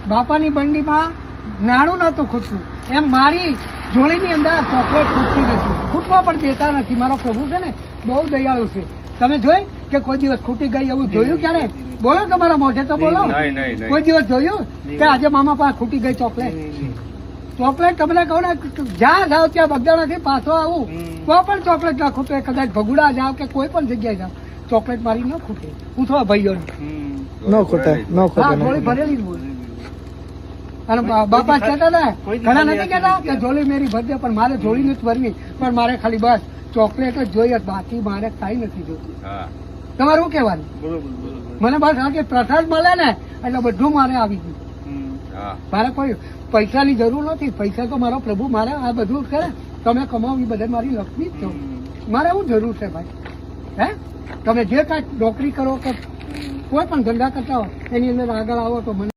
બાપાની બંડીમાં નાણું નતું ખૂટતું એમ મારી જોડીની અંદર ચોકલેટ ખૂટતી નથી, ખૂટવા પણ દેતા નથી. મારો પ્રભુ છે ને બહુ દયાળુ છે. તમે જોઈ કે કોઈ દિવસ ખૂટી ગઈ એવું જોયું ક્યારે? બોલો તમારા મોઢે તો બોલો. કોઈ દિવસ જોયું કે આજે મામા પાસે ખૂટી ગઈ ચોકલેટ? ચોકલેટ તમને કહું ને, જ્યાં જાઓ ત્યાં બગદાણાથી પાછો આવું તો પણ ચોકલેટ ના ખૂટે. કદાચ ભગુડા જાઓ કે કોઈ પણ જગ્યાએ જાઓ ચોકલેટ મારી ન ખૂટે. પૂછવા ભાઈઓને ન ખૂટે, ન હા, ખૂટે. જોડી ભરેલી જ હોય. અને બાપા કહેતા હતા, ઘણા નથી કહેતા કે જોડી મેરી ભરજે, પણ મારે જોડી નથી ભરવી, પણ મારે ખાલી બસ ચોકલેટ જ જોઈએ, બાકી મારે કઈ નથી જોતું. તમારું શું કહેવાનું? મને બસ આ કે પ્રસાદ મળે ને એટલે બધું મારે આવી ગયું. મારે કોઈ પૈસાની જરૂર નથી. પૈસા તો મારો પ્રભુ મારે આ બધું કરે. તમે કમાવો એ બધા મારી લક્ષ્મી જ છો. મારે એવું જરૂર છે ભાઈ? હે, તમે જે કાંઈ નોકરી કરો કે કોઈ પણ ધંધા કરતા હો એની અંદર આગળ આવો તો મને